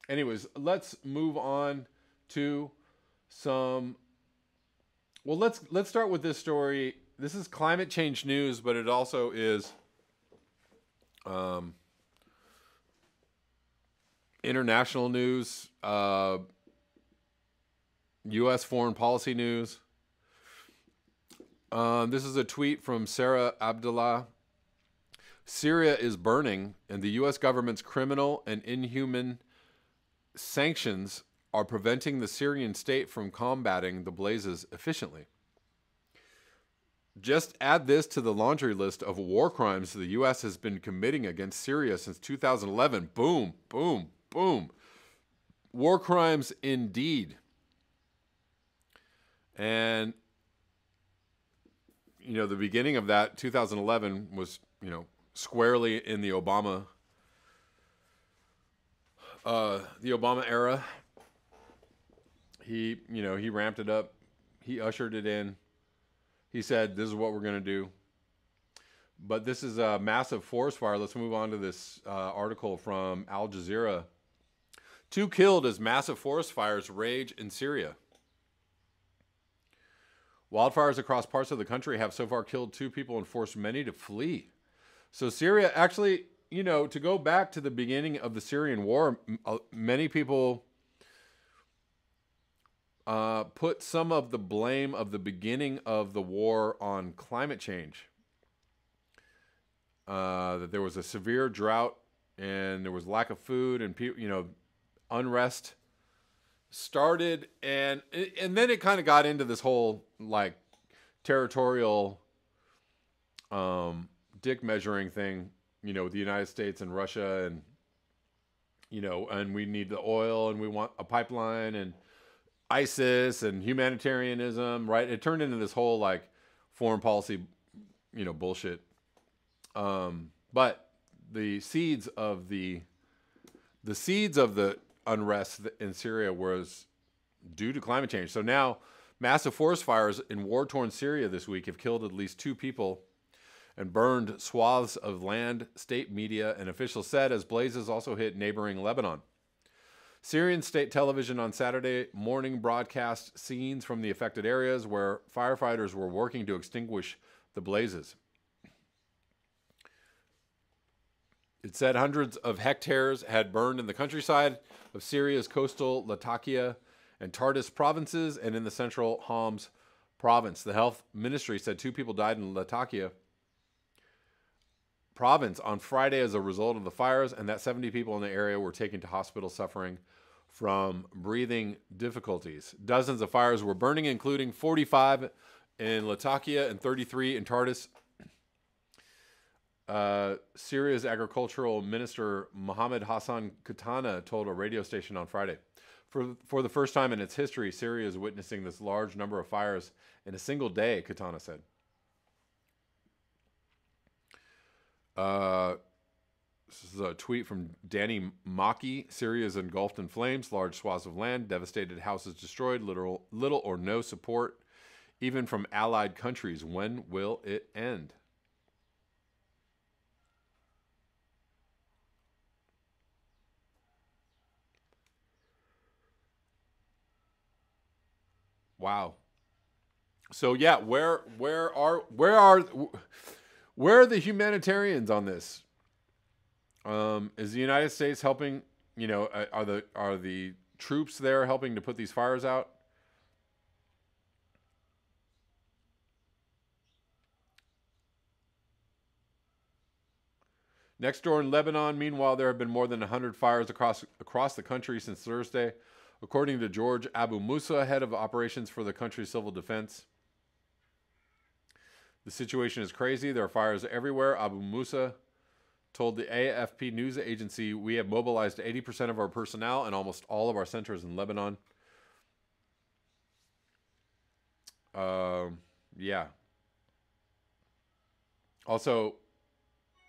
anyways, let's move on to some. Well, let's start with this story. This is climate change news, but it also is um, international news, U.S. foreign policy news. This is a tweet from Sarah Abdullah. Syria is burning, and the U.S. government's criminal and inhuman sanctions are preventing the Syrian state from combating the blazes efficiently. Just add this to the laundry list of war crimes the U.S. has been committing against Syria since 2011. Boom, boom, boom. War crimes indeed. And, the beginning of that, 2011, was, squarely in the Obama era. He ramped it up. He ushered it in. He said, this is what we're going to do. But this is a massive forest fire. Let's move on to this article from Al Jazeera. 2 killed as massive forest fires rage in Syria. Wildfires across parts of the country have so far killed 2 people and forced many to flee. So Syria, actually, to go back to the beginning of the Syrian war, many people put some of the blame of the beginning of the war on climate change. That there was a severe drought and there was lack of food and unrest started, and then it kind of got into this whole territorial dick measuring thing, with the United States and Russia, and and we need the oil and we want a pipeline and ISIS and humanitarianism, right? It turned into this whole foreign policy, bullshit. But the seeds of the unrest in Syria was due to climate change. So now massive forest fires in war-torn Syria this week have killed at least 2 people and burned swaths of land, state media and officials said, as blazes also hit neighboring Lebanon. Syrian state television on Saturday morning broadcast scenes from the affected areas where firefighters were working to extinguish the blazes. It said hundreds of hectares had burned in the countryside of Syria's coastal Latakia and Tartus provinces and in the central Homs province. The health ministry said 2 people died in Latakia province on Friday as a result of the fires, and that 70 people in the area were taken to hospital suffering from breathing difficulties. Dozens of fires were burning, including 45 in Latakia and 33 in Tartus. Syria's agricultural minister Mohammed Hassan Katana told a radio station on Friday. For the first time in its history, Syria is witnessing this large number of fires in a single day, Katana said. This is a tweet from Danny Maki. Syria is engulfed in flames, large swaths of land, devastated houses destroyed, little or no support, even from allied countries. When will it end? Wow. So yeah, where are the humanitarians on this? Is the United States helping? Are the troops there helping to put these fires out? Next door in Lebanon, meanwhile, there have been more than 100 fires across the country since Thursday, according to George Abu Musa, head of operations for the country's civil defense. The situation is crazy. There are fires everywhere. Abu Musa told the AFP news agency, we have mobilized 80% of our personnel and almost all of our centers in Lebanon. Yeah. Also,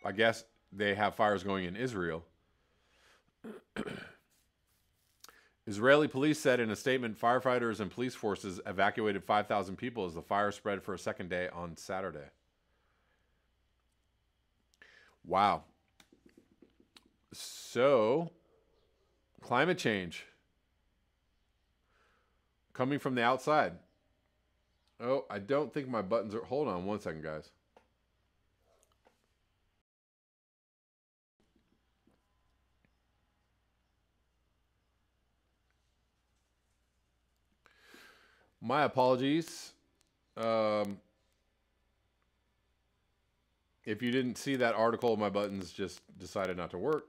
I guess they have fires going in Israel. Israeli police said in a statement, firefighters and police forces evacuated 5,000 people as the fire spread for a second day on Saturday. Wow. So, Climate change coming from the outside. Oh, I don't think my buttons are... Hold on one second, guys. My apologies. If you didn't see that article, my buttons just decided not to work.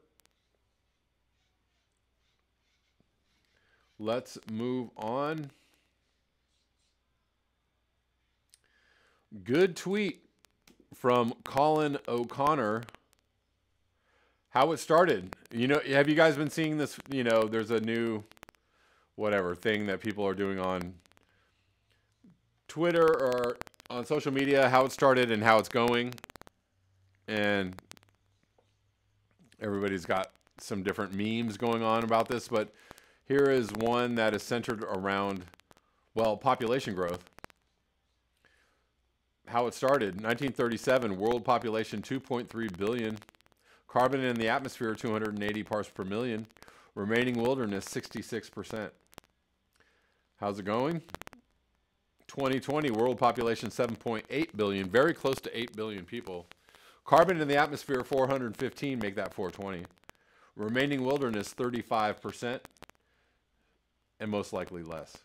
Let's move on. Good tweet from Colin O'Connor. How it started. You know, have you guys been seeing this? You know, there's a new whatever thing that people are doing on Twitter or on social media, how it started and how it's going. And everybody's got some different memes going on about this, but here is one that is centered around, well, population growth. How it started. 1937, world population 2.3 billion. Carbon in the atmosphere 280 parts per million. Remaining wilderness 66%. How's it going? 2020, world population 7.8 billion, very close to 8 billion people. Carbon in the atmosphere 415, make that 420. Remaining wilderness 35%, and most likely less.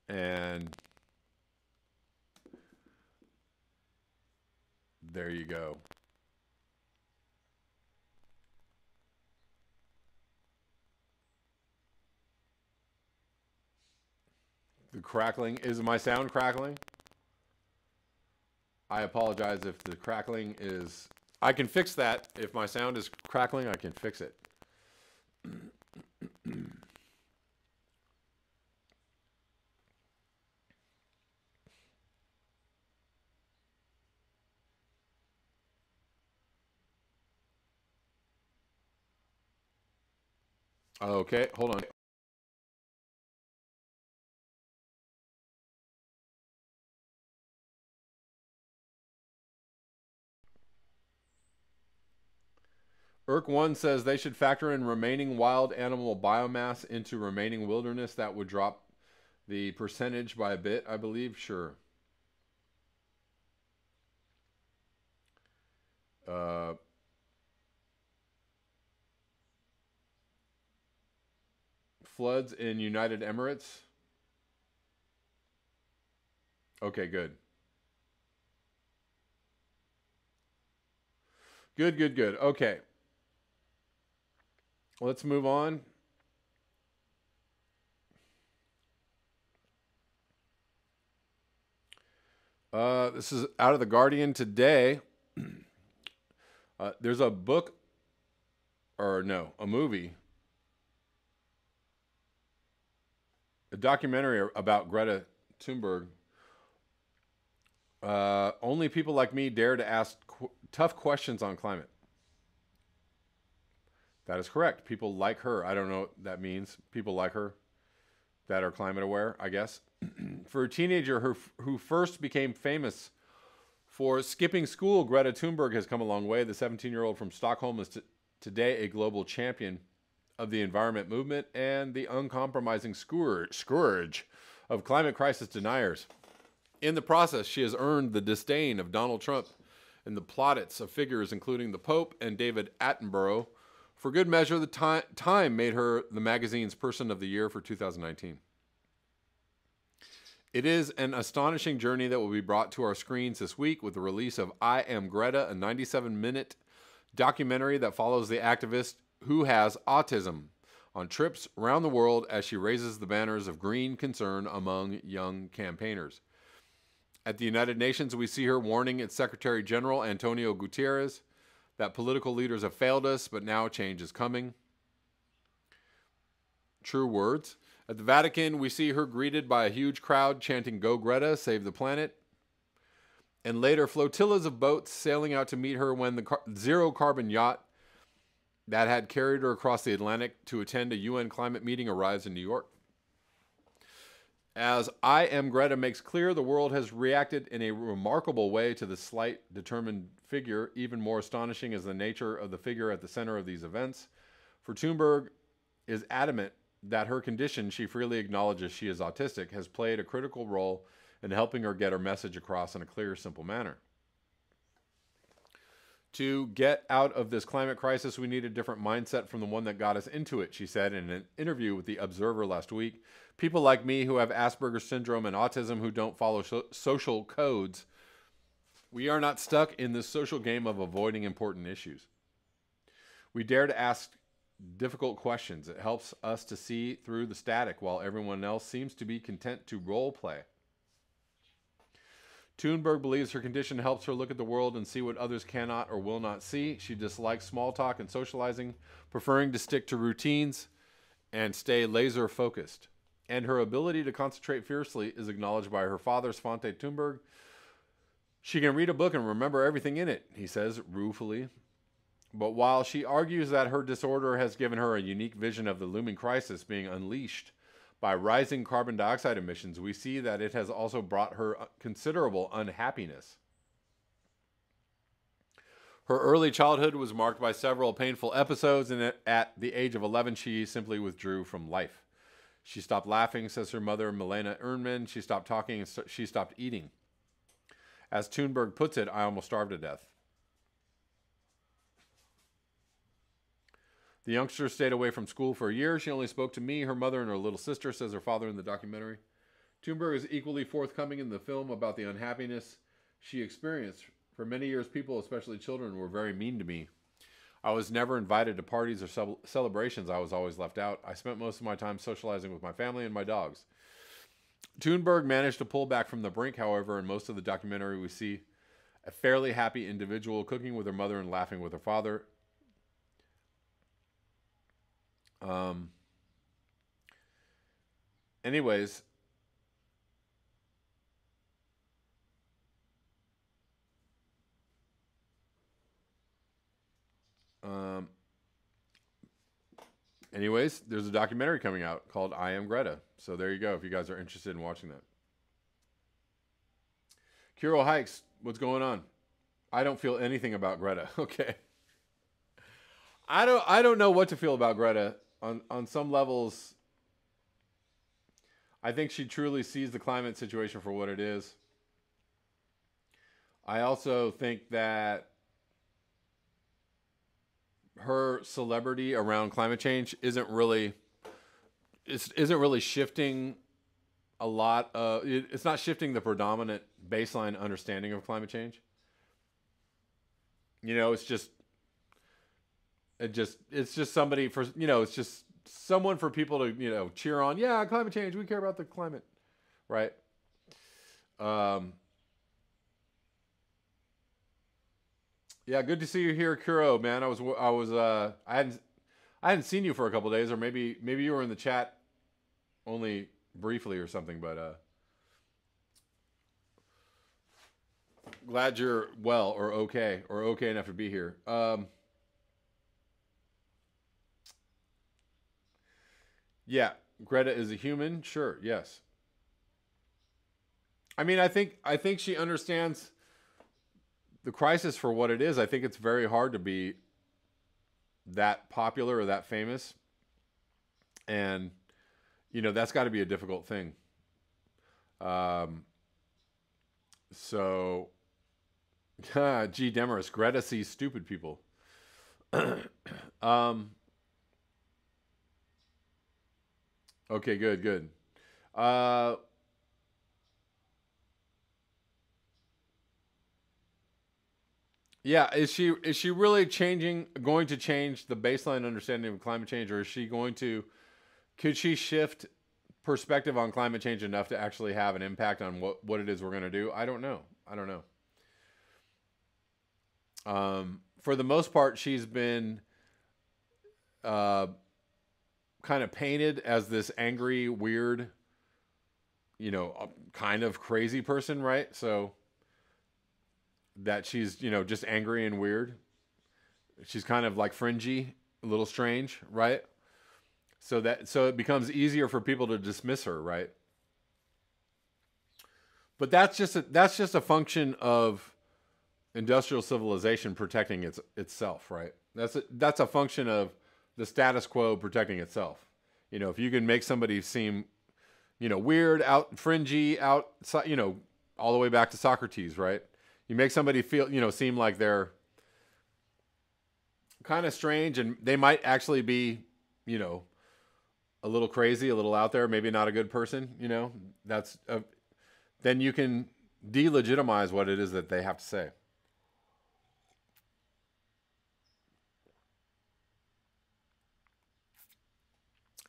And there you go. The crackling, is my sound crackling? I apologize if the crackling is... I can fix that. If my sound is crackling, I can fix it. Okay, hold on. Irk1 says they should factor in remaining wild animal biomass into remaining wilderness. That would drop the percentage by a bit, I believe. Sure. Floods in United Emirates. Okay, good. Good, good, good. Okay. Let's move on. This is out of The Guardian today. There's a book, or no, a movie, a documentary about Greta Thunberg. Only people like me dare to ask tough questions on climate. That is correct. People like her. I don't know what that means. People like her that are climate aware, I guess. For a teenager who first became famous for skipping school, Greta Thunberg has come a long way. The 17-year-old from Stockholm is today a global champion of the environment movement and the uncompromising scourge of climate crisis deniers. In the process, she has earned the disdain of Donald Trump and the plaudits of figures including the Pope and David Attenborough. For good measure, the Time made her the magazine's Person of the Year for 2019. It is an astonishing journey that will be brought to our screens this week with the release of I Am Greta, a 97-minute documentary that follows the activist who has autism on trips around the world as she raises the banners of green concern among young campaigners. At the United Nations, we see her warning its Secretary General, Antonio Guterres, that political leaders have failed us, but now change is coming. True words. At the Vatican, we see her greeted by a huge crowd chanting, "Go Greta, save the planet." And later, flotillas of boats sailing out to meet her when the zero-carbon yacht that had carried her across the Atlantic to attend a UN climate meeting arrives in New York. As I Am Greta makes clear, the world has reacted in a remarkable way to the slight, determined figure. Even more astonishing is the nature of the figure at the center of these events. For Thunberg is adamant that her condition, she freely acknowledges she is autistic, has played a critical role in helping her get her message across in a clear, simple manner. To get out of this climate crisis, we need a different mindset from the one that got us into it, she said in an interview with The Observer last week. People like me who have Asperger's syndrome and autism who don't follow social codes, we are not stuck in this social game of avoiding important issues. We dare to ask difficult questions. It helps us to see through the static while everyone else seems to be content to role play. Thunberg believes her condition helps her look at the world and see what others cannot or will not see. She dislikes small talk and socializing, preferring to stick to routines and stay laser focused. And her ability to concentrate fiercely is acknowledged by her father, Svante Thunberg. She can read a book and remember everything in it, he says ruefully. But while she argues that her disorder has given her a unique vision of the looming crisis being unleashed by rising carbon dioxide emissions, we see that it has also brought her considerable unhappiness. Her early childhood was marked by several painful episodes, and at the age of 11, she simply withdrew from life. She stopped laughing, says her mother, Milena Ernman. She stopped talking, and she stopped eating. As Thunberg puts it, I almost starved to death. The youngster stayed away from school for a year. She only spoke to me, her mother, and her little sister, says her father in the documentary. Thunberg is equally forthcoming in the film about the unhappiness she experienced. For many years, people, especially children, were very mean to me. I was never invited to parties or celebrations. I was always left out. I spent most of my time socializing with my family and my dogs. Thunberg managed to pull back from the brink, however. In most of the documentary, we see a fairly happy individual cooking with her mother and laughing with her father. Anyways, there's a documentary coming out called I Am Greta. So there you go, if you guys are interested in watching that. Kuro Hikes, what's going on? I don't feel anything about Greta. Okay. I don't know what to feel about Greta. On some levels, I think she truly sees the climate situation for what it is. I also think that her celebrity around climate change isn't really shifting a lot. It's not shifting the predominant baseline understanding of climate change. You know, it's just somebody for, it's just someone for people to, cheer on. Yeah, climate change. We care about the climate. Right. Yeah. Good to see you here, Kuro, man. I hadn't seen you for a couple of days, or maybe you were in the chat only briefly or something, but, glad you're well or okay enough to be here. Yeah, Greta is a human. Sure, yes. I mean, I think she understands the crisis for what it is. I think it's very hard to be that popular or that famous, and that's got to be a difficult thing. So, G. Demarest, Greta sees stupid people. Okay, good. Yeah, is she really going to change the baseline understanding of climate change, or could she shift perspective on climate change enough to actually have an impact on what it is we're going to do? I don't know. For the most part, she's been kind of painted as this angry, weird, kind of crazy person, right? So that she's, just angry and weird. She's kind of like fringy, a little strange, right? So it becomes easier for people to dismiss her, right? But that's just a function of industrial civilization protecting itself, right? That's a function of the status quo protecting itself. You know, if you can make somebody seem, you know, weird, out fringy, out, you know, all the way back to Socrates, right? You make somebody feel, you know, seem like they're kind of strange, and they might actually be, you know, a little crazy, a little out there, maybe not a good person, you know, then you can delegitimize what it is that they have to say.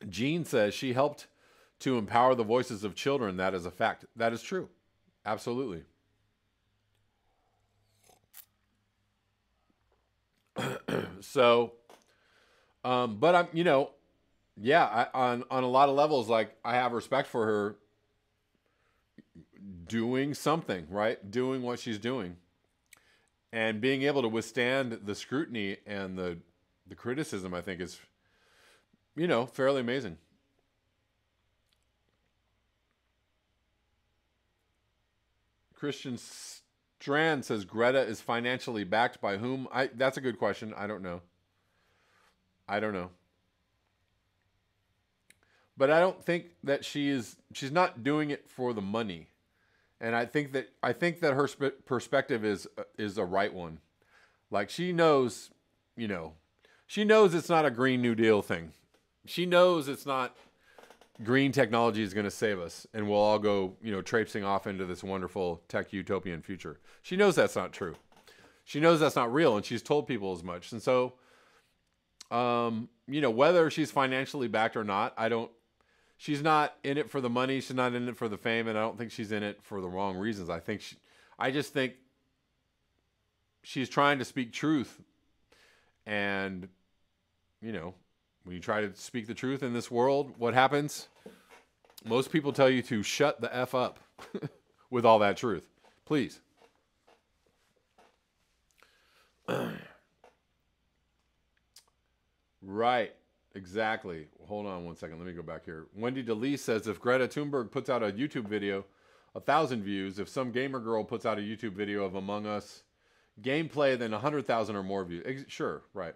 Jean says she helped to empower the voices of children. That is a fact. That is true. Absolutely. So, but I'm, you know, yeah, on a lot of levels, like I have respect for her doing something, right? Doing what she's doing and being able to withstand the scrutiny and the criticism, I think is, you know, fairly amazing. Christian Strand says Greta is financially backed by whom? That's a good question. I don't know. But I don't think that she's not doing it for the money. And I think that her perspective is a right one. Like she knows, you know, she knows it's not a Green New Deal thing. She knows it's not green technology is going to save us and we'll all go, you know, traipsing off into this wonderful tech utopian future. She knows that's not true. She knows that's not real, and she's told people as much. And so, you know, whether she's financially backed or not, she's not in it for the money. She's not in it for the fame. And I don't think she's in it for the wrong reasons. I just think she's trying to speak truth. And, you know, when you try to speak the truth in this world, what happens? Most people tell you to shut the F up with all that truth. Please. Right. Exactly. Hold on one second. Let me go back here. Wendy DeLee says, if Greta Thunberg puts out a YouTube video, 1,000 views. If some gamer girl puts out a YouTube video of Among Us gameplay, then 100,000 or more views. Sure. Right.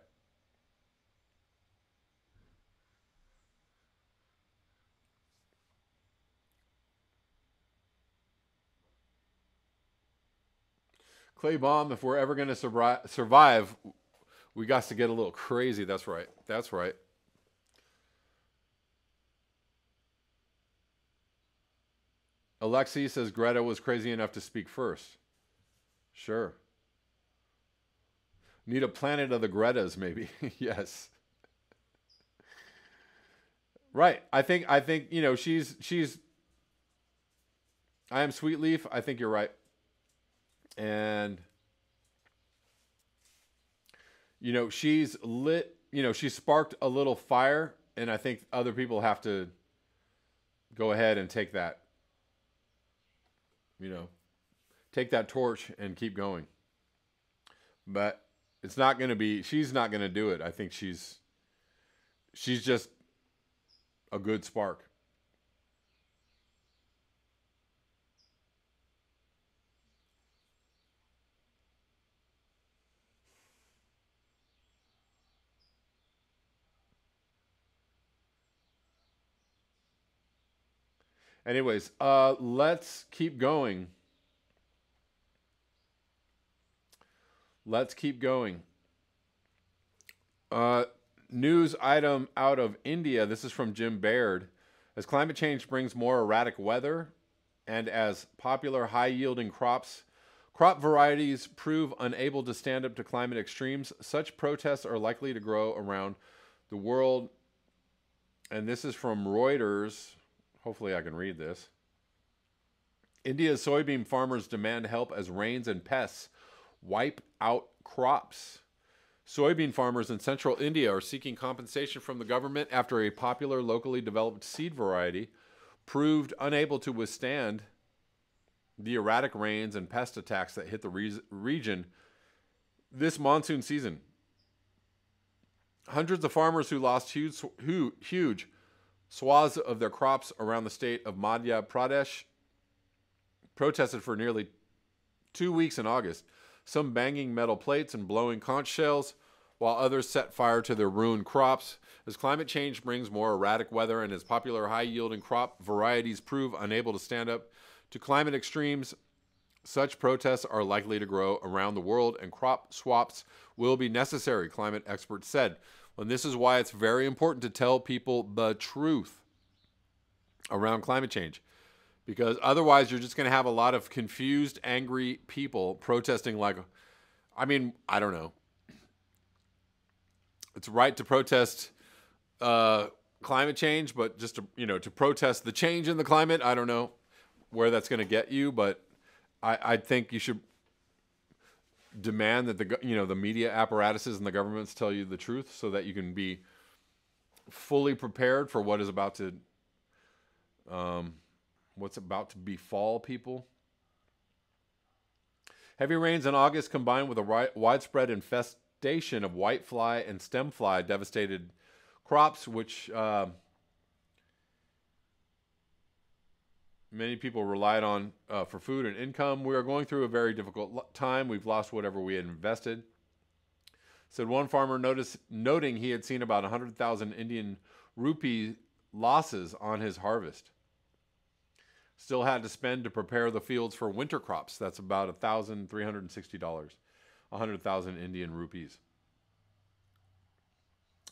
Clay Bomb, if we're ever going to survive, we got to get a little crazy. That's right. That's right. Alexi says Greta was crazy enough to speak first. Sure. Need a planet of the Gretas, maybe. Yes. Right. I think, you know, she's I am Sweet Leaf. I think you're right. And, you know, she's lit, you know, she sparked a little fire, and I think other people have to go ahead and take that, you know, take that torch and keep going. But it's not going to be, she's not going to do it. I think she's just a good spark. Anyways, let's keep going. Let's keep going. News item out of India. This is from Jim Baird. As climate change brings more erratic weather, and as popular high-yielding crop varieties prove unable to stand up to climate extremes, such protests are likely to grow around the world. And this is from Reuters. Hopefully I can read this. India's soybean farmers demand help as rains and pests wipe out crops. Soybean farmers in central India are seeking compensation from the government after a popular locally developed seed variety proved unable to withstand the erratic rains and pest attacks that hit the region this monsoon season. Hundreds of farmers who lost huge swaths of their crops around the state of Madhya Pradesh protested for nearly 2 weeks in August, some banging metal plates and blowing conch shells, while others set fire to their ruined crops. As climate change brings more erratic weather and as popular high-yielding crop varieties prove unable to stand up to climate extremes, such protests are likely to grow around the world and crop swaps will be necessary, climate experts said. And this is why it's very important to tell people the truth around climate change. Because otherwise you're just going to have a lot of confused, angry people protesting like, I mean, I don't know. It's right to protest climate change, but just to protest the change in the climate, I don't know where that's going to get you, but I think you should demand that the media apparatuses and the governments tell you the truth so that you can be fully prepared for what is about to what's about to befall people. Heavy rains in August combined with a widespread infestation of whitefly and stemfly devastated crops, which many people relied on for food and income. We are going through a very difficult time. We've lost whatever we had invested, said one farmer, noting he had seen about 100,000 Indian rupee losses on his harvest. Still had to spend to prepare the fields for winter crops. That's about $1,360, 100,000 Indian rupees.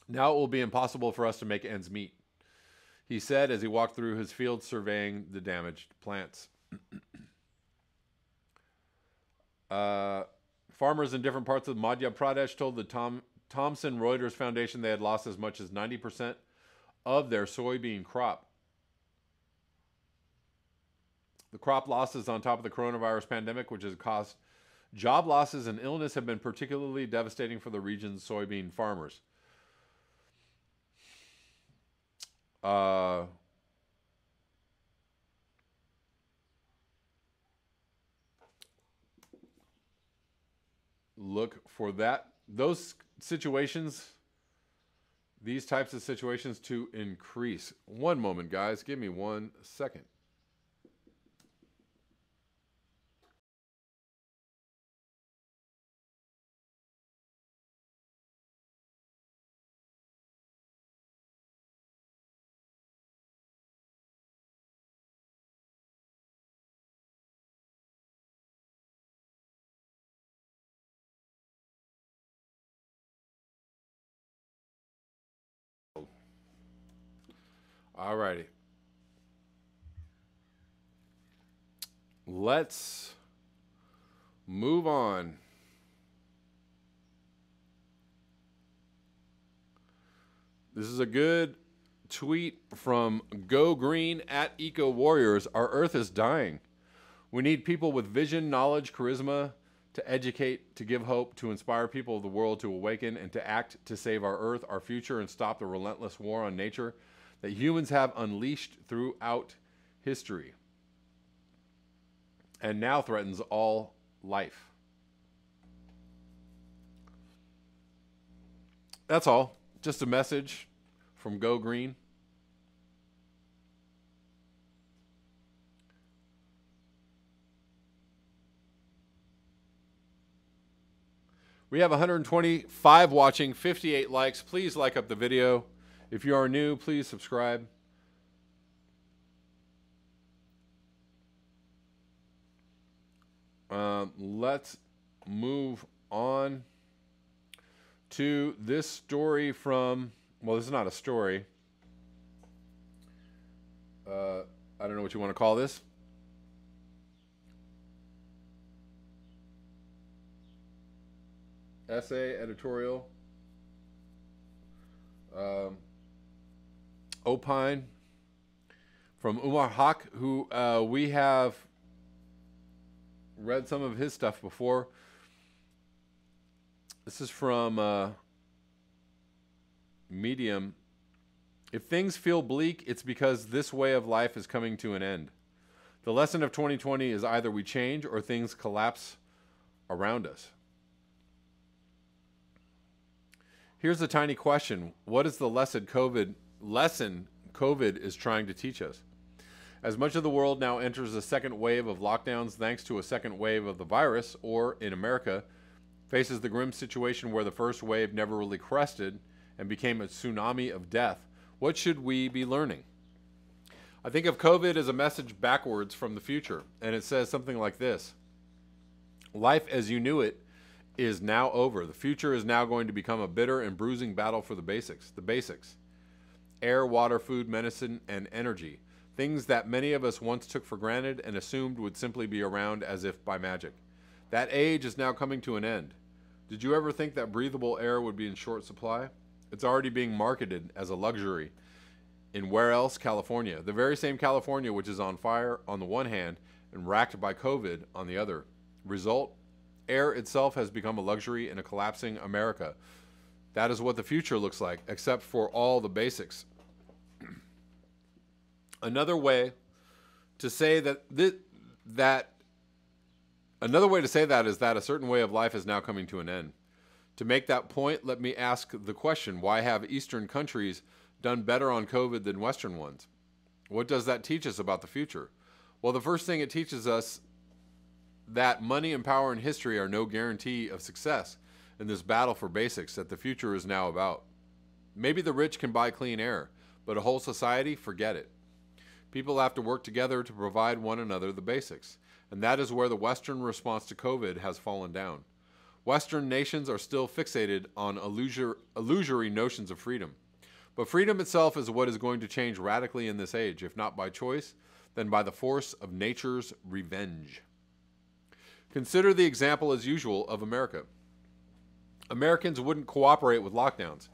Now it will be impossible for us to make ends meet, he said as he walked through his field surveying the damaged plants. Farmers in different parts of Madhya Pradesh told the Thomson Reuters Foundation they had lost as much as 90% of their soybean crop. The crop losses on top of the coronavirus pandemic, which has caused job losses and illness, have been particularly devastating for the region's soybean farmers. Look for those situations, these types of situations to increase. One moment, guys. Give me 1 second. All righty. Let's move on. This is a good tweet from Go Green at Eco Warriors. Our Earth is dying. We need people with vision, knowledge, charisma to educate, to give hope, to inspire people of the world to awaken and to act to save our Earth, our future, and stop the relentless war on nature that humans have unleashed throughout history and now threatens all life. That's all. Just a message from Go Green. We have 125 watching, 58 likes. Please like up the video. If you are new, please subscribe. Let's move on to this story from, well, this is not a story. I don't know what you want to call this. Essay, editorial. Opine from Umar Haq, who we have read some of his stuff before. This is from Medium. If things feel bleak, it's because this way of life is coming to an end. The lesson of 2020 is either we change or things collapse around us. Here's a tiny question. What is the lesson COVID is trying to teach us? As much of the world now enters a second wave of lockdowns thanks to a second wave of the virus, or in America, faces the grim situation where the first wave never really crested and became a tsunami of death, what should we be learning? I think of COVID as a message backwards from the future, and it says something like this. Life as you knew it is now over. The future is now going to become a bitter and bruising battle for the basics. The basics. Air, water, food, medicine, and energy. Things that many of us once took for granted and assumed would simply be around as if by magic. That age is now coming to an end. Did you ever think that breathable air would be in short supply? It's already being marketed as a luxury. In where else? California. The very same California which is on fire on the one hand and racked by COVID on the other. Result? Air itself has become a luxury in a collapsing America. That is what the future looks like, except for all the basics. Another way to say that is that a certain way of life is now coming to an end. To make that point, let me ask the question, why have Eastern countries done better on COVID than Western ones? What does that teach us about the future? Well, the first thing it teaches us that money and power and history are no guarantee of success in this battle for basics that the future is now about. Maybe the rich can buy clean air, but a whole society, forget it. People have to work together to provide one another the basics, and that is where the Western response to COVID has fallen down. Western nations are still fixated on illusory notions of freedom. But freedom itself is what is going to change radically in this age, if not by choice, then by the force of nature's revenge. Consider the example, as usual, of America. Americans wouldn't cooperate with lockdowns.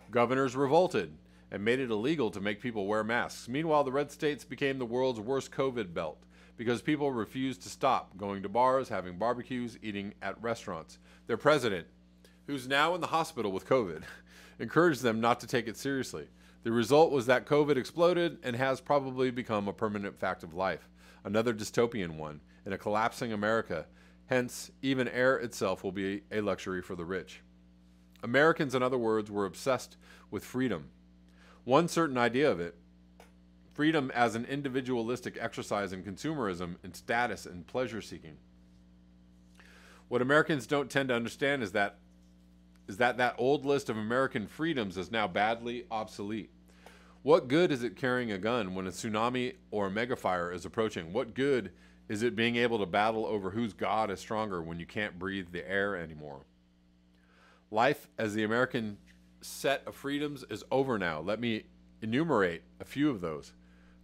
Governors revolted and made it illegal to make people wear masks. Meanwhile, the red states became the world's worst COVID belt because people refused to stop going to bars, having barbecues, eating at restaurants. Their president, who's now in the hospital with COVID, encouraged them not to take it seriously. The result was that COVID exploded and has probably become a permanent fact of life, another dystopian one in a collapsing America. Hence, even air itself will be a luxury for the rich. Americans, in other words, were obsessed with freedom. One certain idea of it, freedom as an individualistic exercise in consumerism and status and pleasure seeking. What Americans don't tend to understand is that old list of American freedoms is now badly obsolete. What good is it carrying a gun when a tsunami or a megafire is approaching? What good is it being able to battle over whose God is stronger when you can't breathe the air anymore? Life as the American set of freedoms is over now. Let me enumerate a few of those.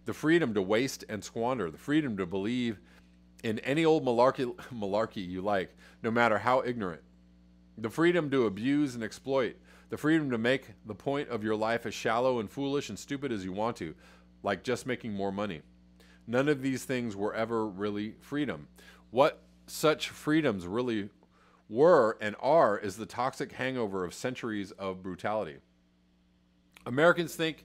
The freedom to waste and squander. The freedom to believe in any old malarkey you like, no matter how ignorant. The freedom to abuse and exploit. The freedom to make the point of your life as shallow and foolish and stupid as you want to, like just making more money. None of these things were ever really freedom. What such freedoms really were and are is the toxic hangover of centuries of brutality. Americans think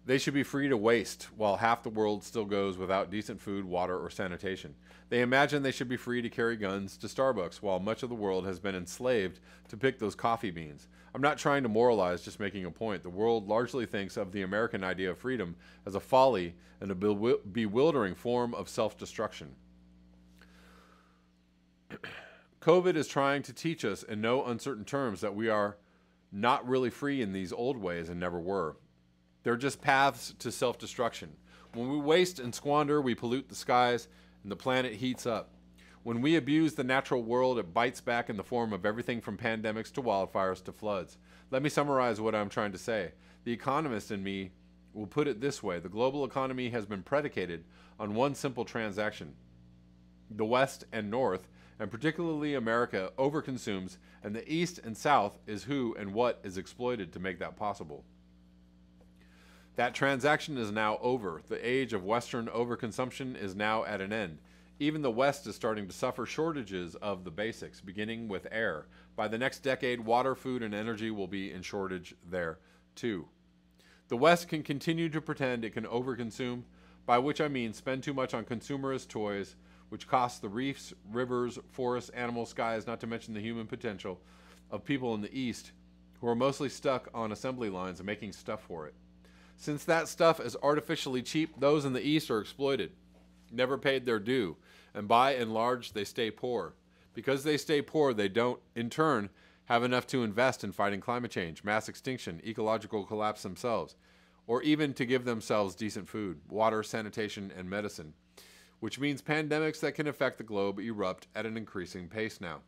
they should be free to waste while half the world still goes without decent food, water, or sanitation. They imagine they should be free to carry guns to Starbucks while much of the world has been enslaved to pick those coffee beans. I'm not trying to moralize, just making a point. The world largely thinks of the American idea of freedom as a folly and a bewildering form of self-destruction. COVID is trying to teach us in no uncertain terms that we are not really free in these old ways and never were. They're just paths to self-destruction. When we waste and squander, we pollute the skies and the planet heats up. When we abuse the natural world, it bites back in the form of everything from pandemics to wildfires to floods. Let me summarize what I'm trying to say. The economist in me will put it this way. The global economy has been predicated on one simple transaction. The West and North, and particularly America, overconsumes, and the East and South is who and what is exploited to make that possible. That transaction is now over. The age of Western overconsumption is now at an end. Even the West is starting to suffer shortages of the basics, beginning with air. By the next decade, water, food, and energy will be in shortage there, too. The West can continue to pretend it can overconsume, by which I mean spend too much on consumerist toys, which cost the reefs, rivers, forests, animals, skies, not to mention the human potential of people in the East who are mostly stuck on assembly lines and making stuff for it. Since that stuff is artificially cheap, those in the East are exploited, never paid their due, and by and large, they stay poor. Because they stay poor, they don't, in turn, have enough to invest in fighting climate change, mass extinction, ecological collapse themselves, or even to give themselves decent food, water, sanitation, and medicine, which means pandemics that can affect the globe erupt at an increasing pace now.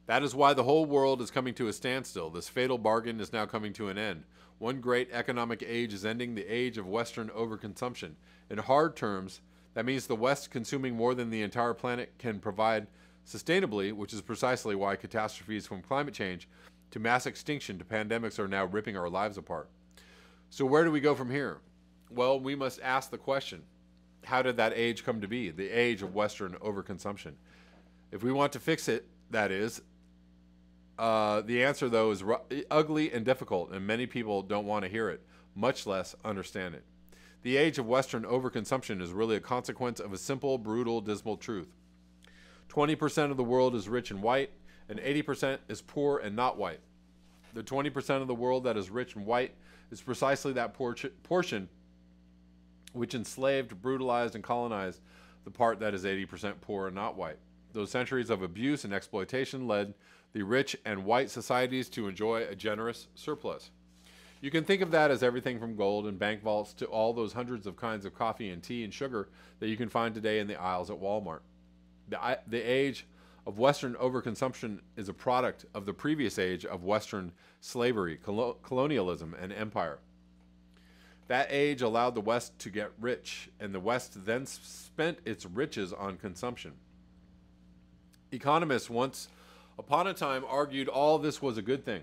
That is why the whole world is coming to a standstill. This fatal bargain is now coming to an end. One great economic age is ending, the age of Western overconsumption. In hard terms, that means the West consuming more than the entire planet can provide sustainably, which is precisely why catastrophes from climate change to mass extinction to pandemics are now ripping our lives apart. So where do we go from here? Well, we must ask the question, how did that age come to be, the age of Western overconsumption? If we want to fix it, that is, the answer, though, is ugly and difficult, and many people don't want to hear it, much less understand it. The age of Western overconsumption is really a consequence of a simple, brutal, dismal truth. 20% of the world is rich and white, and 80% is poor and not white. The 20% of the world that is rich and white is precisely that portion which enslaved, brutalized, and colonized the part that is 80% poor and not white. Those centuries of abuse and exploitation led the rich and white societies to enjoy a generous surplus. You can think of that as everything from gold and bank vaults to all those hundreds of kinds of coffee and tea and sugar that you can find today in the aisles at Walmart. The age of Western overconsumption is a product of the previous age of Western slavery, colonialism, and empire. That age allowed the West to get rich, and the West then spent its riches on consumption. Economists once upon a time argued all this was a good thing,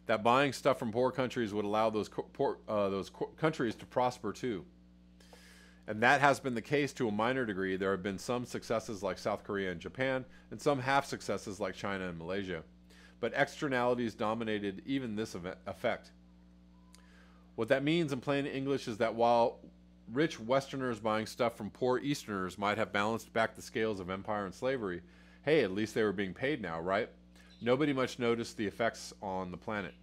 that buying stuff from poor countries would allow those countries to prosper too. And that has been the case to a minor degree. There have been some successes like South Korea and Japan, and some half successes like China and Malaysia. But externalities dominated even this effect. What that means in plain English is that while rich Westerners buying stuff from poor Easterners might have balanced back the scales of empire and slavery, hey, at least they were being paid now, right? Nobody much noticed the effects on the planet.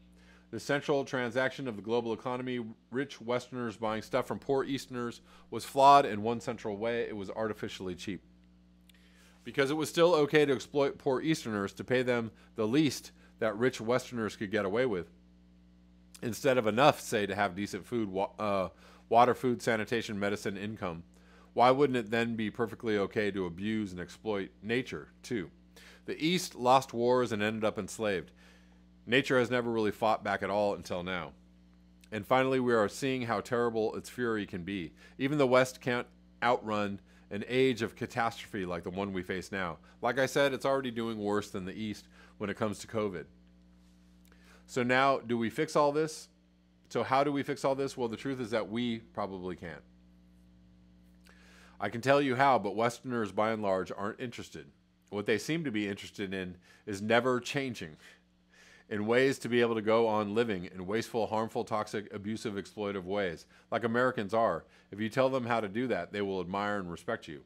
The central transaction of the global economy, rich Westerners buying stuff from poor Easterners, was flawed in one central way. It was artificially cheap. Because it was still okay to exploit poor Easterners to pay them the least that rich Westerners could get away with, instead of enough, say, to have decent food, water, food, sanitation, medicine, income. Why wouldn't it then be perfectly okay to abuse and exploit nature, too? The East lost wars and ended up enslaved. Nature has never really fought back at all until now. And finally, we are seeing how terrible its fury can be. Even the West can't outrun an age of catastrophe like the one we face now. Like I said, it's already doing worse than the East when it comes to COVID. So now, do we fix all this? So how do we fix all this? Well, the truth is that we probably can't. I can tell you how, but Westerners, by and large, aren't interested. What they seem to be interested in is never changing, in ways to be able to go on living in wasteful, harmful, toxic, abusive, exploitive ways, like Americans are. If you tell them how to do that, they will admire and respect you.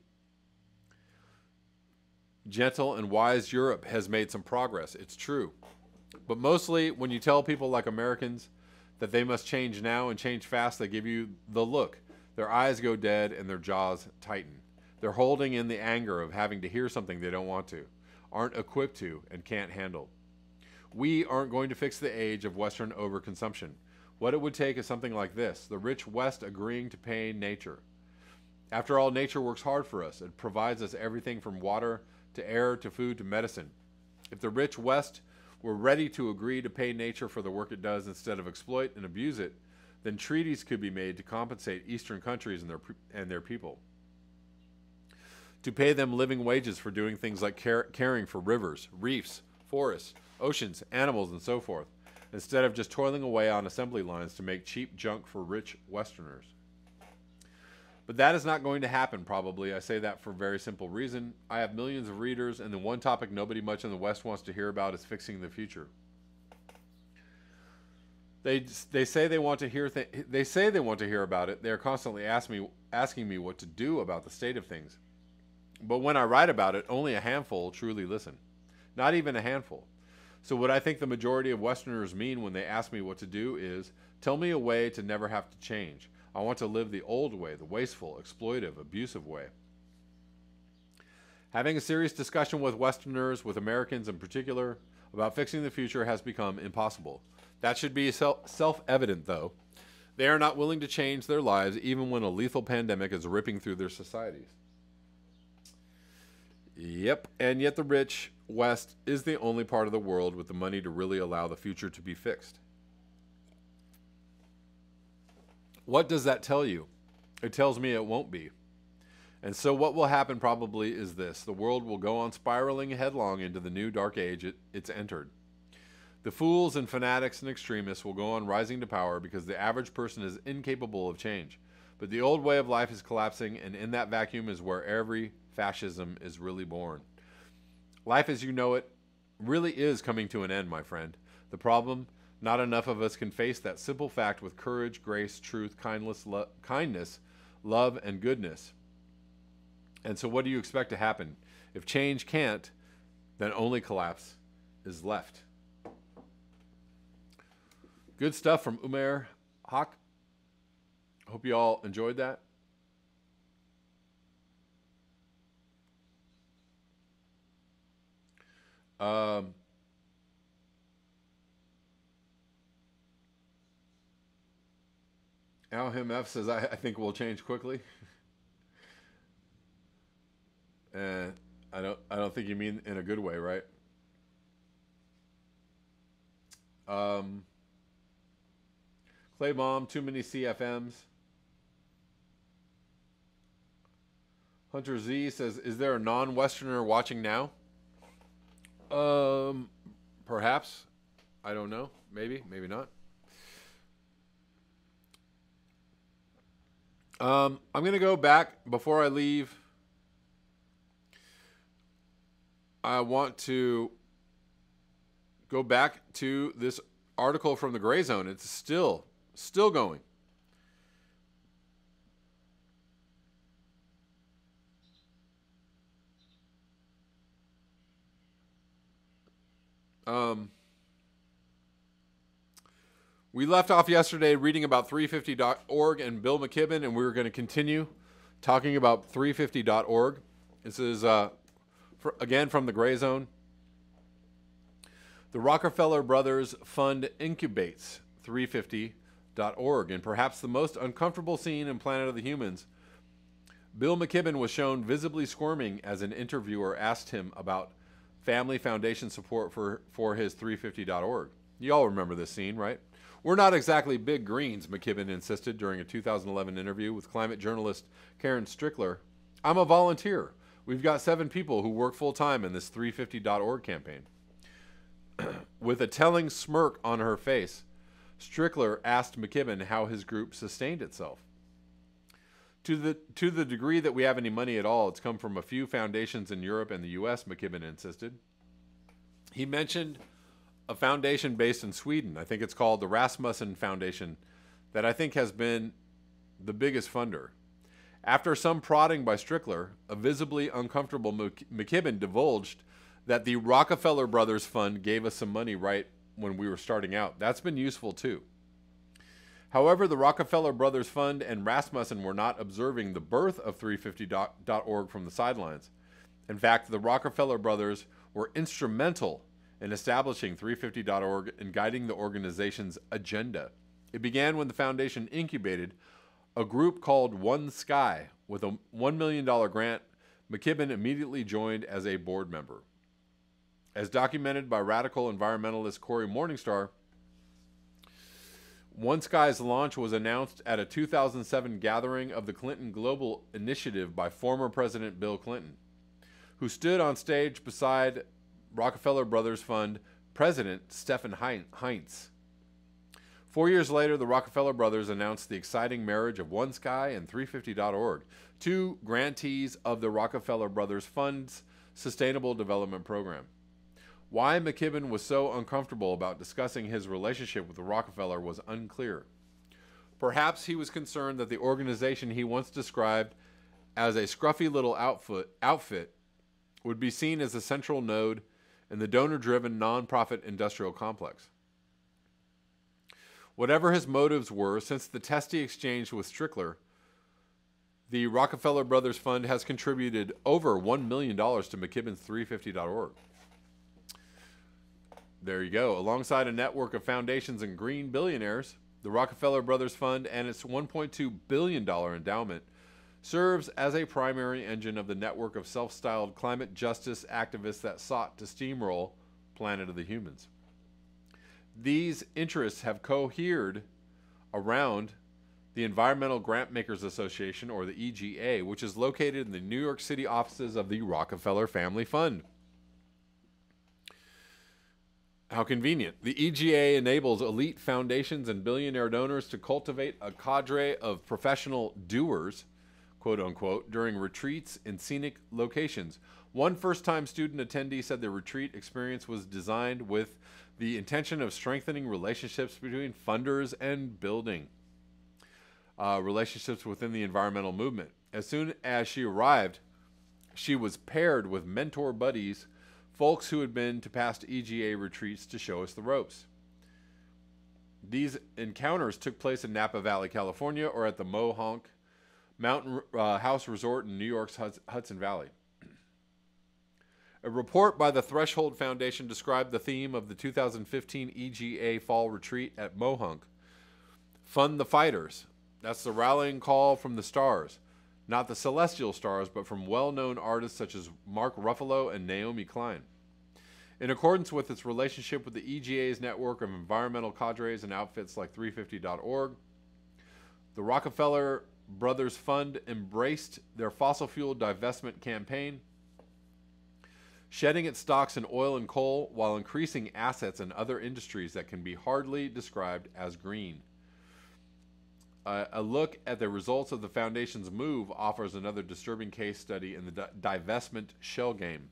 Gentle and wise Europe has made some progress, it's true. But mostly, when you tell people like Americans that they must change now and change fast, they give you the look. Their eyes go dead and their jaws tighten. They're holding in the anger of having to hear something they don't want to, aren't equipped to, and can't handle. We aren't going to fix the age of Western overconsumption. What it would take is something like this: the rich West agreeing to pay nature. After all, nature works hard for us. It provides us everything from water to air to food to medicine. If the rich West were ready to agree to pay nature for the work it does instead of exploit and abuse it, then treaties could be made to compensate Eastern countries and their people. To pay them living wages for doing things like caring for rivers, reefs, forests, oceans, animals, and so forth, instead of just toiling away on assembly lines to make cheap junk for rich Westerners. But that is not going to happen, probably. I say that for a very simple reason. I have millions of readers, and the one topic nobody much in the West wants to hear about is fixing the future. They say they want to hear about it. They are constantly asking me what to do about the state of things. But when I write about it, only a handful truly listen. Not even a handful. So what I think the majority of Westerners mean when they ask me what to do is, tell me a way to never have to change. I want to live the old way, the wasteful, exploitive, abusive way. Having a serious discussion with Westerners, with Americans in particular, about fixing the future has become impossible. That should be self-evident, though. They are not willing to change their lives even when a lethal pandemic is ripping through their societies. Yep, and yet the rich West is the only part of the world with the money to really allow the future to be fixed. What does that tell you? It tells me it won't be. And so what will happen probably is this. The world will go on spiraling headlong into the new dark age it's entered. The fools and fanatics and extremists will go on rising to power because the average person is incapable of change. But the old way of life is collapsing, and in that vacuum is where every fascism is really born. Life as you know it really is coming to an end, my friend. The problem, not enough of us can face that simple fact with courage, grace, truth, kindness, love, and goodness. And so what do you expect to happen? If change can't, then only collapse is left. Good stuff from Umair Haq. Hope you all enjoyed that. Al Him F says, I think we'll change quickly. And I don't think you mean in a good way, right? Clay Bomb, too many CFMs. Hunter Z says, is there a non-Westerner watching now? Perhaps. I don't know. Maybe, maybe not. I'm going to go back before I leave. I want to go back to this article from the Gray Zone. It's still going. We left off yesterday reading about 350.org and Bill McKibben, and we're going to continue talking about 350.org. This is, again, from the Gray Zone. The Rockefeller Brothers Fund incubates 350.org, and perhaps the most uncomfortable scene in Planet of the Humans, Bill McKibben was shown visibly squirming as an interviewer asked him about family foundation support for his 350.org. You all remember this scene, right? We're not exactly big greens, McKibben insisted during a 2011 interview with climate journalist Karen Strickler. I'm a volunteer. We've got 7 people who work full-time in this 350.org campaign. With a telling smirk on her face, Strickler asked McKibben how his group sustained itself. To the degree that we have any money at all, it's come from a few foundations in Europe and the U.S., McKibben insisted. He mentioned a foundation based in Sweden. I think it's called the Rasmussen Foundation, that I think has been the biggest funder. After some prodding by Strickler, a visibly uncomfortable McKibben divulged that the Rockefeller Brothers Fund gave us some money right when we were starting out. That's been useful too. However, the Rockefeller Brothers Fund and Rasmussen were not observing the birth of 350.org from the sidelines. In fact, the Rockefeller Brothers were instrumental in establishing 350.org and guiding the organization's agenda. It began when the foundation incubated a group called One Sky. With a $1 million grant, McKibben immediately joined as a board member. As documented by radical environmentalist Cory Morningstar, One Sky's launch was announced at a 2007 gathering of the Clinton Global Initiative by former President Bill Clinton, who stood on stage beside Rockefeller Brothers Fund President Stephen Heinz. 4 years later, the Rockefeller Brothers announced the exciting marriage of One Sky and 350.org, 2 grantees of the Rockefeller Brothers Fund's Sustainable Development Program. Why McKibben was so uncomfortable about discussing his relationship with the Rockefeller was unclear. Perhaps he was concerned that the organization he once described as a scruffy little outfit would be seen as a central node and the donor-driven nonprofit industrial complex. Whatever his motives were, since the testy exchange with Strickler, the Rockefeller Brothers Fund has contributed over $1 million to McKibbin's350.org. There you go. Alongside a network of foundations and green billionaires, the Rockefeller Brothers Fund and its $1.2 billion endowment serves as a primary engine of the network of self-styled climate justice activists that sought to steamroll Planet of the Humans. These interests have cohered around the Environmental Grantmakers Association, or the EGA, which is located in the New York City offices of the Rockefeller Family Fund. How convenient. The EGA enables elite foundations and billionaire donors to cultivate a cadre of professional doers, quote unquote, during retreats in scenic locations. One first-time student attendee said the retreat experience was designed with the intention of strengthening relationships between funders and building relationships within the environmental movement. As soon as she arrived, she was paired with mentor buddies, folks who had been to past EGA retreats to show us the ropes. These encounters took place in Napa Valley, California, or at the Mohonk Mountain House Resort in New York's Hudson Valley. A report by the Threshold Foundation described the theme of the 2015 EGA Fall Retreat at Mohonk. Fund the Fighters. That's the rallying call from the stars. Not the celestial stars, but from well-known artists such as Mark Ruffalo and Naomi Klein. In accordance with its relationship with the EGA's network of environmental cadres and outfits like 350.org, the Rockefeller Brothers Fund embraced their fossil fuel divestment campaign, shedding its stocks in oil and coal while increasing assets in other industries that can be hardly described as green. A look at the results of the foundation's move offers another disturbing case study in the divestment shell game.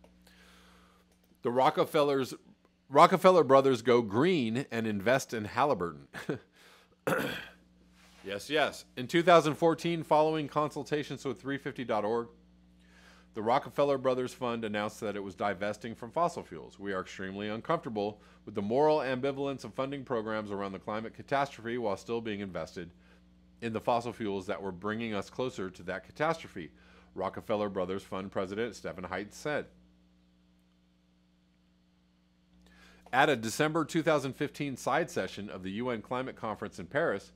The Rockefeller brothers go green and invest in Halliburton. Yes. In 2014, following consultations with 350.org, the Rockefeller Brothers Fund announced that it was divesting from fossil fuels. We are extremely uncomfortable with the moral ambivalence of funding programs around the climate catastrophe while still being invested in the fossil fuels that were bringing us closer to that catastrophe, Rockefeller Brothers Fund President Stephen Haidt said. At a December 2015 side session of the UN Climate Conference in Paris,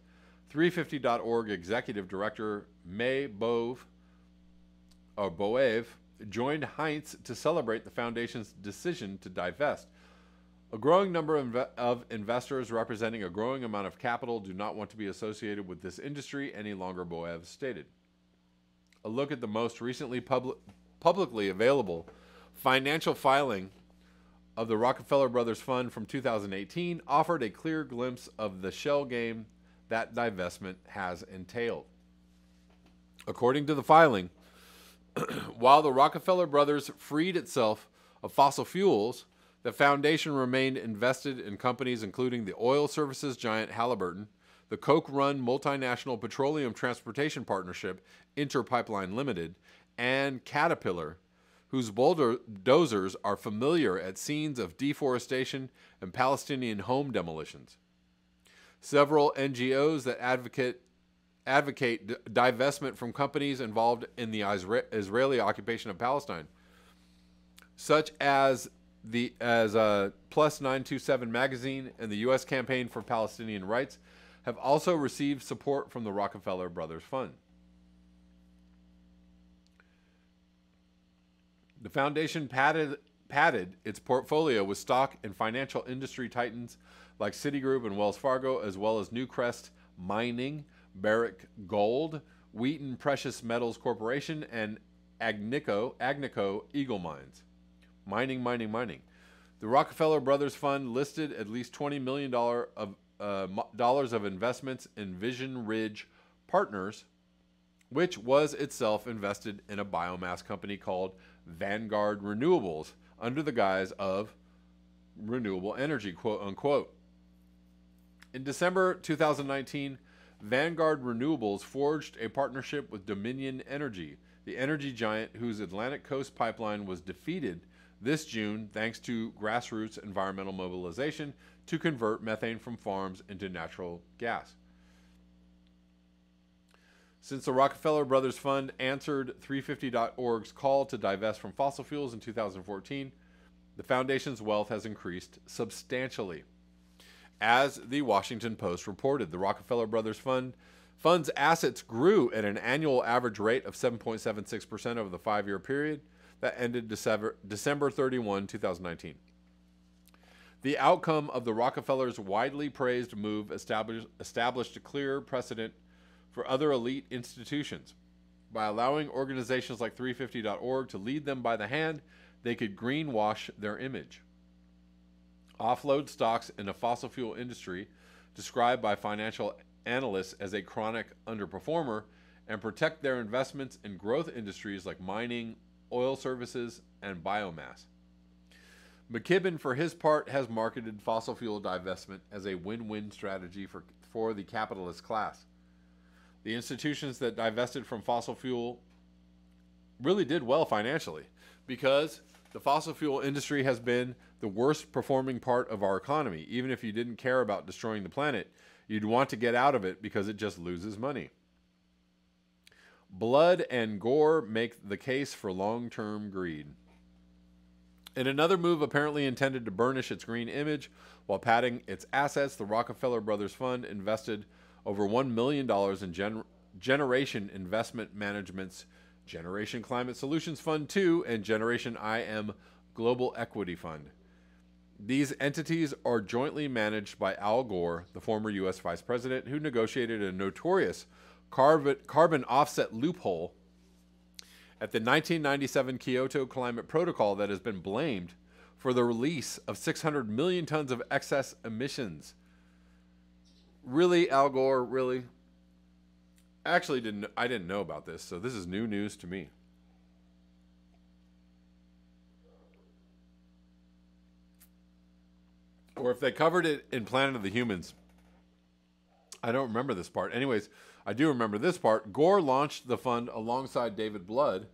350.org Executive Director May Boeve joined Heinz to celebrate the foundation's decision to divest. A growing number of investors representing a growing amount of capital do not want to be associated with this industry any longer, Boev stated. A look at the most recently publicly available financial filing of the Rockefeller Brothers Fund from 2018 offered a clear glimpse of the shell game that divestment has entailed. According to the filing, while the Rockefeller Brothers freed itself of fossil fuels, the foundation remained invested in companies including the oil services giant Halliburton, the Koch-run multinational petroleum transportation partnership Interpipeline Limited, and Caterpillar, whose bulldozers are familiar at scenes of deforestation and Palestinian home demolitions. Several NGOs that advocate divestment from companies involved in the Israeli occupation of Palestine, such as Plus 927 magazine and the U.S. Campaign for Palestinian Rights, have also received support from the Rockefeller Brothers Fund. The foundation padded its portfolio with stock in financial industry titans like Citigroup and Wells Fargo, as well as Newcrest Mining, Barrick Gold, Wheaton Precious Metals Corporation, and Agnico Eagle Mines. Mining. The Rockefeller Brothers Fund listed at least $20 million of investments in Vision Ridge Partners, which was itself invested in a biomass company called Vanguard Renewables under the guise of renewable energy, quote unquote. In December 2019, Vanguard Renewables forged a partnership with Dominion Energy, the energy giant whose Atlantic Coast pipeline was defeated this June thanks to grassroots environmental mobilization to convert methane from farms into natural gas. Since the Rockefeller Brothers Fund answered 350.org's call to divest from fossil fuels in 2014, the foundation's wealth has increased substantially. As the Washington Post reported, the Rockefeller Brothers Fund's assets grew at an annual average rate of 7.76% over the 5-year period that ended December 31, 2019. The outcome of the Rockefellers' widely praised move established a clear precedent for other elite institutions. By allowing organizations like 350.org to lead them by the hand, they could greenwash their image, offload stocks in a fossil fuel industry described by financial analysts as a chronic underperformer, and protect their investments in growth industries like mining, oil services, and biomass. McKibben, for his part, has marketed fossil fuel divestment as a win-win strategy for the capitalist class. The institutions that divested from fossil fuel really did well financially because the fossil fuel industry has been the worst performing part of our economy. Even if you didn't care about destroying the planet, you'd want to get out of it because it just loses money. Blood and gore make the case for long-term greed. In another move apparently intended to burnish its green image while padding its assets, the Rockefeller Brothers Fund invested over $1 million in Generation Investment Management's Generation Climate Solutions Fund 2 and Generation IM Global Equity Fund. These entities are jointly managed by Al Gore, the former U.S. Vice President, who negotiated a notorious carbon offset loophole at the 1997 Kyoto Climate Protocol that has been blamed for the release of 600 million tons of excess emissions. Really, Al Gore? Really? Actually, I didn't know about this, so this is new news to me. Or if they covered it in Planet of the Humans. I don't remember this part. Anyways, I do remember this part. Gore launched the fund alongside David Blood,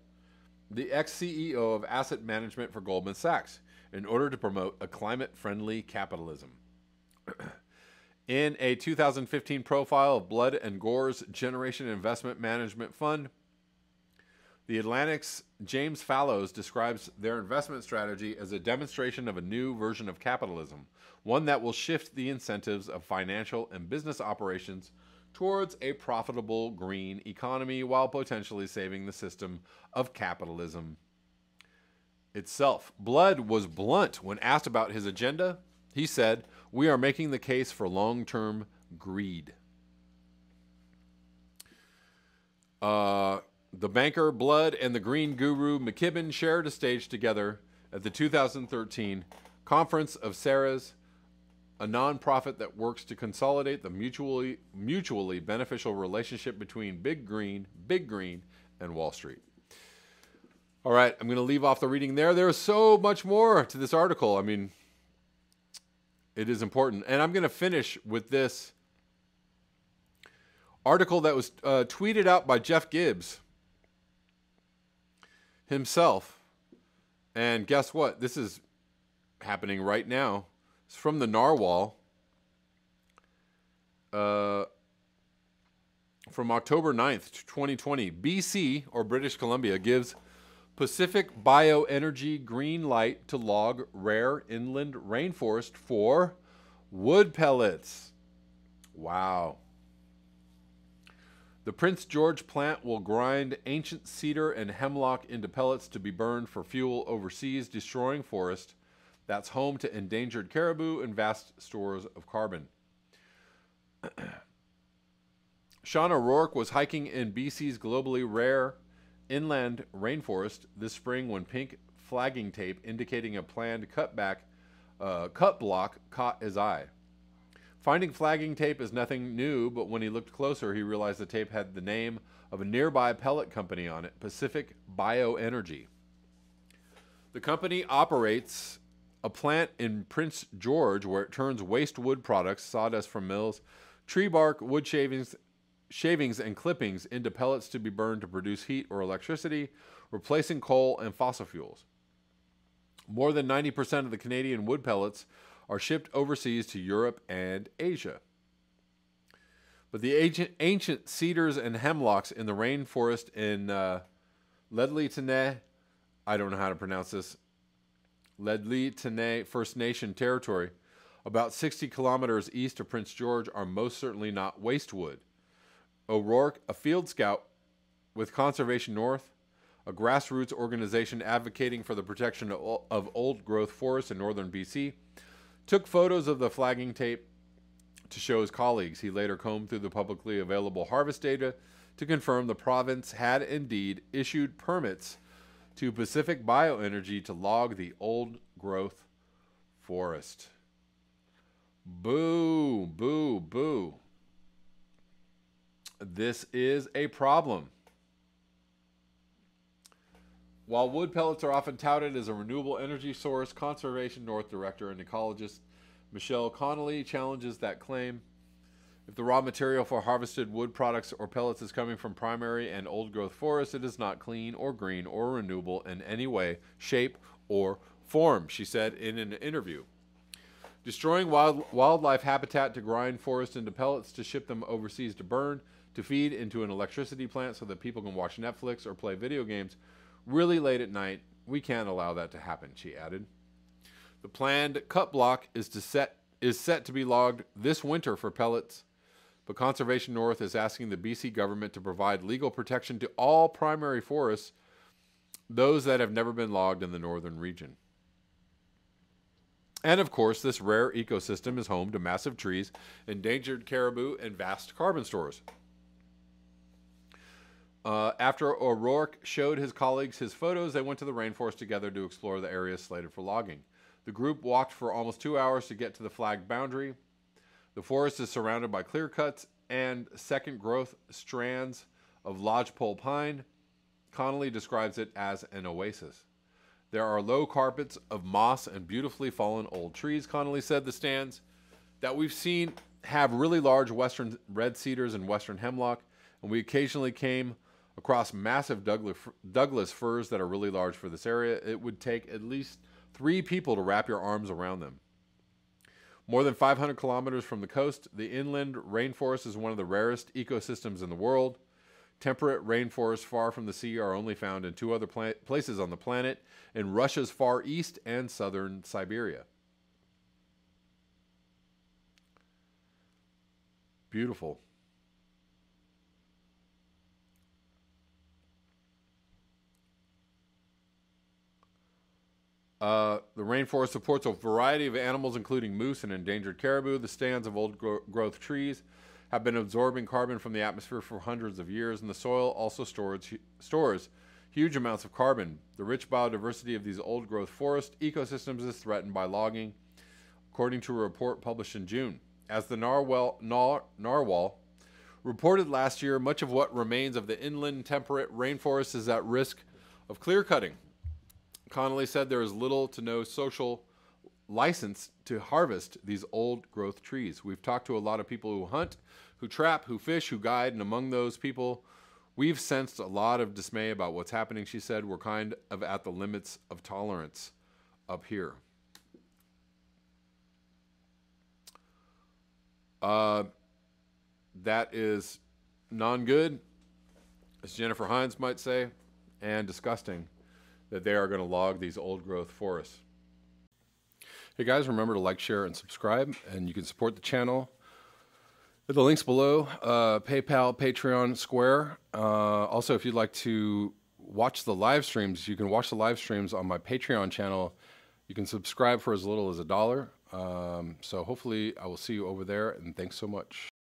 the ex-CEO of asset management for Goldman Sachs, in order to promote a climate-friendly capitalism. In a 2015 profile of Blood and Gore's Generation Investment Management Fund, The Atlantic's James Fallows describes their investment strategy as a demonstration of a new version of capitalism, one that will shift the incentives of financial and business operations towards a profitable green economy while potentially saving the system of capitalism itself. Blood was blunt when asked about his agenda. He said, "We are making the case for long-term greed." The banker Blood and the green guru McKibben shared a stage together at the 2013 Conference of Sarahs, a nonprofit that works to consolidate the mutually beneficial relationship between Big Green, and Wall Street. All right, I'm going to leave off the reading there. There's so much more to this article. I mean, it is important. And I'm going to finish with this article that was tweeted out by Jeff Gibbs himself. And guess what? This is happening right now. It's from the Narwhal. From October 9th, 2020. BC, or British Columbia, gives Pacific bioenergy green light to log rare inland rainforest for wood pellets. Wow. The Prince George plant will grind ancient cedar and hemlock into pellets to be burned for fuel overseas, destroying forest that's home to endangered caribou and vast stores of carbon. Sean O'Rourke was hiking in BC's globally rare inland rainforest this spring when pink flagging tape indicating a planned cut block caught his eye. Finding flagging tape is nothing new, but when he looked closer, he realized the tape had the name of a nearby pellet company on it, Pacific Bioenergy. The company operates a plant in Prince George where it turns waste wood products, sawdust from mills, tree bark, wood shavings, and clippings into pellets to be burned to produce heat or electricity, replacing coal and fossil fuels. More than 90% of the Canadian wood pellets are shipped overseas to Europe and Asia. But the ancient cedars and hemlocks in the rainforest in Ledley-Tene, I don't know how to pronounce this, Ledley-Tene First Nation territory, about 60 kilometers east of Prince George, are most certainly not waste wood. O'Rourke, a field scout with Conservation North, a grassroots organization advocating for the protection of old-growth forests in northern BC, took photos of the flagging tape to show his colleagues. He later combed through the publicly available harvest data to confirm the province had indeed issued permits to Pacific Bioenergy to log the old-growth forest. Boo, boo, boo. This is a problem. While wood pellets are often touted as a renewable energy source, Conservation North Director and ecologist Michelle Connolly challenges that claim. If the raw material for harvested wood products or pellets is coming from primary and old-growth forests, it is not clean or green or renewable in any way, shape, or form, she said in an interview. Destroying wildlife habitat to grind forests into pellets to ship them overseas to burn, to feed into an electricity plant so that people can watch Netflix or play video games really late at night, we can't allow that to happen, she added. The planned cut block is set to be logged this winter for pellets, but Conservation North is asking the BC government to provide legal protection to all primary forests, those that have never been logged in the northern region. And of course, this rare ecosystem is home to massive trees, endangered caribou, and vast carbon stores. After O'Rourke showed his colleagues his photos, they went to the rainforest together to explore the area slated for logging. The group walked for almost 2 hours to get to the flagged boundary. The forest is surrounded by clear cuts and second growth strands of lodgepole pine. Connolly describes it as an oasis. There are low carpets of moss and beautifully fallen old trees, Connolly said. The stands that we've seen have really large western red cedars and western hemlock, and we occasionally came across massive Douglas firs that are really large for this area. It would take at least 3 people to wrap your arms around them. More than 500 kilometers from the coast, the inland rainforest is one of the rarest ecosystems in the world. Temperate rainforests far from the sea are only found in 2 other places on the planet, in Russia's Far East and southern Siberia. Beautiful. The rainforest supports a variety of animals, including moose and endangered caribou. The stands of old-growth trees have been absorbing carbon from the atmosphere for hundreds of years, and the soil also stores huge amounts of carbon. The rich biodiversity of these old-growth forest ecosystems is threatened by logging, according to a report published in June. As the narwhal reported last year, much of what remains of the inland temperate rainforest is at risk of clear-cutting. Connolly said there is little to no social license to harvest these old-growth trees. We've talked to a lot of people who hunt, who trap, who fish, who guide, and among those people, we've sensed a lot of dismay about what's happening, she said. We're kind of at the limits of tolerance up here. That is non-good, as Jennifer Hines might say, and disgusting that they are going to log these old-growth forests. Hey guys, remember to like, share, and subscribe, and you can support the channel at the links below, PayPal, Patreon, Square. Also, if you'd like to watch the live streams, you can watch the live streams on my Patreon channel. You can subscribe for as little as $1. So hopefully I will see you over there, and thanks so much.